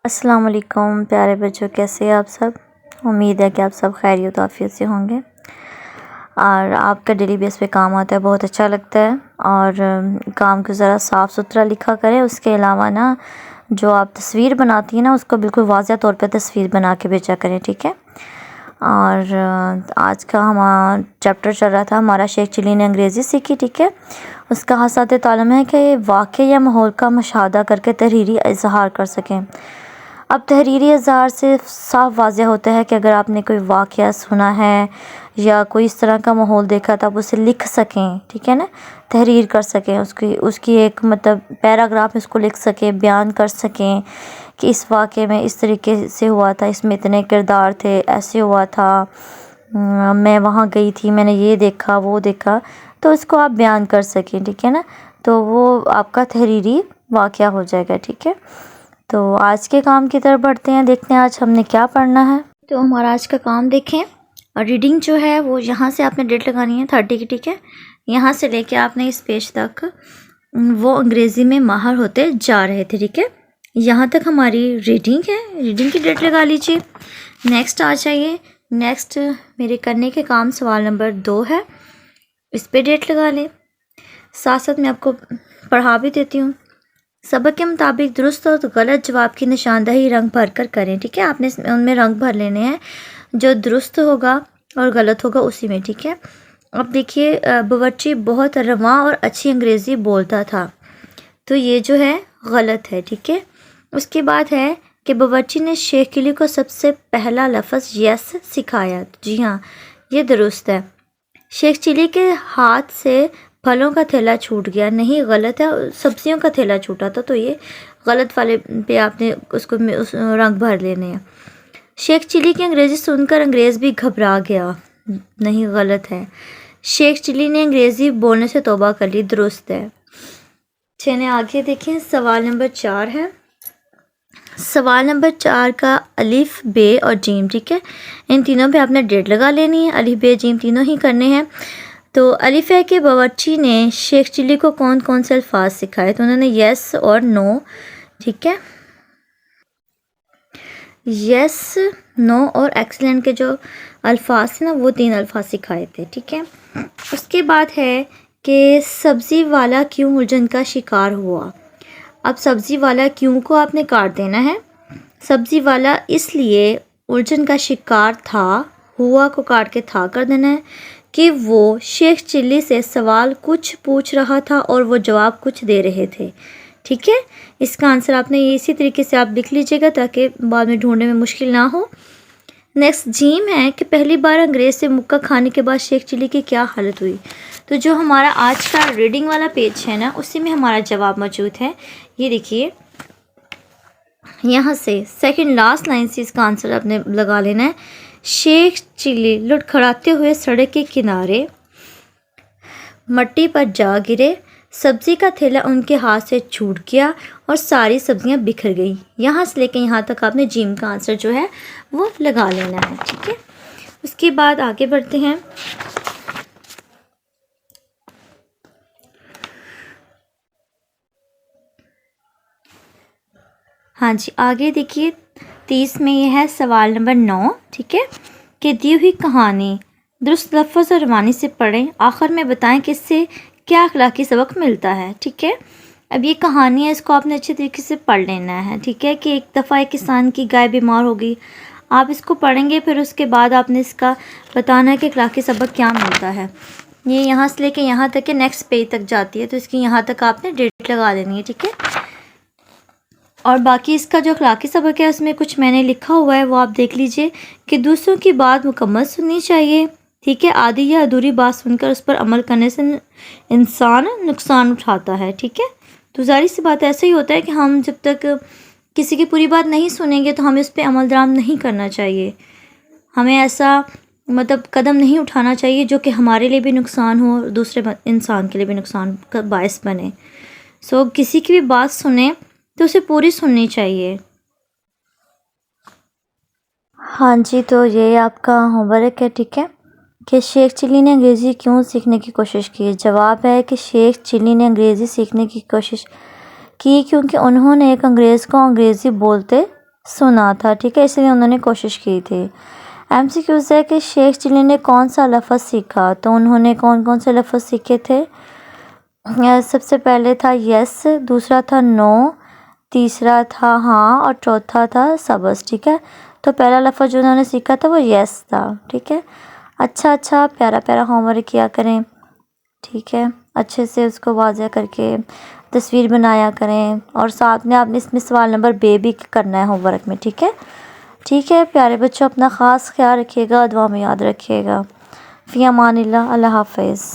السلام علیکم پیارے بچوں، کیسے ہیں آپ سب؟ امید ہے کہ آپ سب خیریت و عافیت سے ہوں گے اور آپ کا ڈیلی بیس پہ کام آتا ہے، بہت اچھا لگتا ہے۔ اور کام کو ذرا صاف ستھرا لکھا کریں، اس کے علاوہ نا جو آپ تصویر بناتی ہیں نا اس کو بالکل واضح طور پہ تصویر بنا کے بھیجا کریں، ٹھیک ہے؟ اور آج کا ہمارا چیپٹر چل رہا تھا ہمارا شیخ چلی نے انگریزی سیکھی، ٹھیک ہے؟ اس کا حساسیت تعلم ہے کہ واقع یا ماحول کا مشاہدہ کر کے تحریری اظہار کر سکیں۔ اب تحریری اظہار سے صاف واضح ہوتا ہے کہ اگر آپ نے کوئی واقعہ سنا ہے یا کوئی اس طرح کا ماحول دیکھا تو آپ اسے لکھ سکیں، ٹھیک ہے نا؟ تحریر کر سکیں، اس کی ایک مطلب پیراگراف اس کو لکھ سکیں، بیان کر سکیں کہ اس واقعے میں اس طریقے سے ہوا تھا، اس میں اتنے کردار تھے، ایسے ہوا تھا، میں وہاں گئی تھی، میں نے یہ دیکھا وہ دیکھا، تو اس کو آپ بیان کر سکیں، ٹھیک ہے نا؟ تو وہ آپ کا تحریری واقعہ ہو جائے گا، ٹھیک ہے؟ تو آج کے کام کی طرف بڑھتے ہیں، دیکھتے ہیں آج ہم نے کیا پڑھنا ہے۔ تو ہمارا آج کا کام دیکھیں، اور ریڈنگ جو ہے وہ یہاں سے آپ نے ڈیٹ لگانی ہے 30 کی، ٹھیک ہے؟ یہاں سے لے کے آپ نے اس پیج تک وہ انگریزی میں ماہر ہوتے جا رہے تھے، ٹھیک ہے؟ یہاں تک ہماری ریڈنگ ہے، ریڈنگ کی ڈیٹ لگا لیجیے۔ نیکسٹ آ جائیے، نیکسٹ میرے کرنے کے کام سوال نمبر 2 ہے، اس پہ ڈیٹ لگا لیں۔ ساتھ ساتھ میں آپ کو پڑھا بھی دیتی ہوں۔ سبق کے مطابق درست اور غلط جواب کی نشاندہی رنگ بھر کر کریں، ٹھیک ہے؟ آپ نے ان میں رنگ بھر لینے ہیں، جو درست ہوگا اور غلط ہوگا اسی میں، ٹھیک ہے؟ اب دیکھیے، باورچی بہت رواں اور اچھی انگریزی بولتا تھا، تو یہ جو ہے غلط ہے، ٹھیک ہے؟ اس کے بعد ہے کہ باورچی نے شیخ چلی کو سب سے پہلا لفظ یس سکھایا، جی ہاں یہ درست ہے۔ شیخ چلی کے ہاتھ سے پھلوں کا تھیلا چھوٹ گیا، نہیں غلط ہے، سبزیوں کا تھیلا چھوٹا تھا، تو یہ غلط والے پہ آپ نے اس کو رنگ بھر لینے ہیں۔ شیخ چلی کی انگریزی سن کر انگریز بھی گھبرا گیا، نہیں غلط ہے۔ شیخ چلی نے انگریزی بولنے سے توبہ کر لی، درست ہے۔ چلیں آگے دیکھیں، سوال نمبر 4 ہے۔ سوال نمبر 4 کا الف بے اور جیم، ٹھیک ہے؟ ان تینوں پہ آپ نے ڈیٹ لگا لینی ہے، الف بے جیم تینوں ہی کرنے ہیں۔ تو الف ہے کہ باورچی نے شیخ چلی کو کون کون سے الفاظ سکھائے، تو انہوں نے یس اور نو، ٹھیک ہے؟ یس، نو اور ایکسلنٹ کے جو الفاظ تھے نا وہ 3 الفاظ سکھائے تھے، ٹھیک ہے؟ اس کے بعد ہے کہ سبزی والا کیوں الجھن کا شکار ہوا۔ اب سبزی والا کیوں کو آپ نے کاٹ دینا ہے، سبزی والا اس لیے الجھن کا شکار تھا، ہوا کو کاٹ کے تھا کر دینا ہے، کہ وہ شیخ چلی سے سوال کچھ پوچھ رہا تھا اور وہ جواب کچھ دے رہے تھے، ٹھیک ہے؟ اس کا آنسر آپ نے اسی طریقے سے آپ لکھ لیجیے گا تاکہ بعد میں ڈھونڈنے میں مشکل نہ ہو۔ نیکسٹ جیم ہے کہ پہلی بار انگریز سے مکہ کھانے کے بعد شیخ چلی کی کیا حالت ہوئی۔ تو جو ہمارا آج کا ریڈنگ والا پیج ہے نا اسی میں ہمارا جواب موجود ہے، یہ دیکھیے یہاں سے سیکنڈ لاسٹ لائن سے اس کا آنسر آپ نے لگا لینا ہے۔ شیخ چلی لڑکھڑاتے ہوئے سڑک کے کنارے مٹی پر جا گرے، سبزی کا تھیلا ان کے ہاتھ سے چھوٹ گیا اور ساری سبزیاں بکھر گئیں۔ یہاں سے لے کے یہاں تک آپ نے جیم کا آنسر جو ہے وہ لگا لینا ہے، ٹھیک ہے؟ اس کے بعد آگے بڑھتے ہیں۔ ہاں جی آگے دیکھیے 30 میں یہ ہے سوال نمبر 9، ٹھیک ہے؟ کہ دی ہوئی کہانی درست لفظ اور روانی سے پڑھیں، آخر میں بتائیں کہ اس سے کیا اخلاقی سبق ملتا ہے، ٹھیک ہے؟ اب یہ کہانی ہے، اس کو آپ نے اچھے طریقے سے پڑھ لینا ہے، ٹھیک ہے؟ کہ ایک دفعہ ایک کسان کی گائے بیمار ہو گئی، آپ اس کو پڑھیں گے، پھر اس کے بعد آپ نے اس کا بتانا ہے کہ اخلاقی سبق کیا ملتا ہے۔ یہ یہاں سے لے کے یہاں تک کہ نیکسٹ پیج تک جاتی ہے، تو اس کی یہاں تک آپ نے ڈیٹ لگا دینی ہے، ٹھیک ہے؟ اور باقی اس کا جو اخلاقی سبق ہے اس میں کچھ میں نے لکھا ہوا ہے، وہ آپ دیکھ لیجئے کہ دوسروں کی بات مکمل سننی چاہیے، ٹھیک ہے؟ آدھی یا ادھوری بات سن کر اس پر عمل کرنے سے انسان نقصان اٹھاتا ہے، ٹھیک ہے؟ تو ظاہر سی بات ایسا ہی ہوتا ہے کہ ہم جب تک کسی کی پوری بات نہیں سنیں گے تو ہمیں اس پہ عمل درآمد نہیں کرنا چاہیے، ہمیں ایسا مطلب قدم نہیں اٹھانا چاہیے جو کہ ہمارے لیے بھی نقصان ہو اور دوسرے انسان کے لیے بھی نقصان کا باعث بنے۔ کسی کی بھی بات سنیں تو اسے پوری سننی چاہیے۔ ہاں جی تو یہ آپ کا ہوم ورک ہے، ٹھیک ہے؟ کہ شیخ چلی نے انگریزی کیوں سیکھنے کی کوشش کی۔ جواب ہے کہ شیخ چلی نے انگریزی سیکھنے کی کوشش کی کیونکہ انہوں نے ایک انگریز کو انگریزی بولتے سنا تھا، ٹھیک ہے، اس لیے انہوں نے کوشش کی تھی۔ MCQs ہے کہ شیخ چلی نے کون سا لفظ سیکھا، تو انہوں نے کون کون سے لفظ سیکھے تھے؟ سب سے پہلے تھا یس، دوسرا تھا نو، تیسرا تھا ہاں، اور چوتھا تھا سبز، ٹھیک ہے۔ تو پہلا لفظ جو انہوں نے سیکھا تھا وہ یس تھا، ٹھیک ہے۔ اچھا پیارا پیارا ہوم ورک کیا کریں، ٹھیک ہے، اچھے سے اس کو واضح کر کے تصویر بنایا کریں، اور ساتھ میں آپ نے اس میں سوال نمبر بے بھی کرنا ہے ہوم ورک میں، ٹھیک ہے پیارے بچوں، اپنا خاص خیال رکھیے گا، دعا میں یاد رکھیے گا۔ فی امان اللہ، اللہ حافظ۔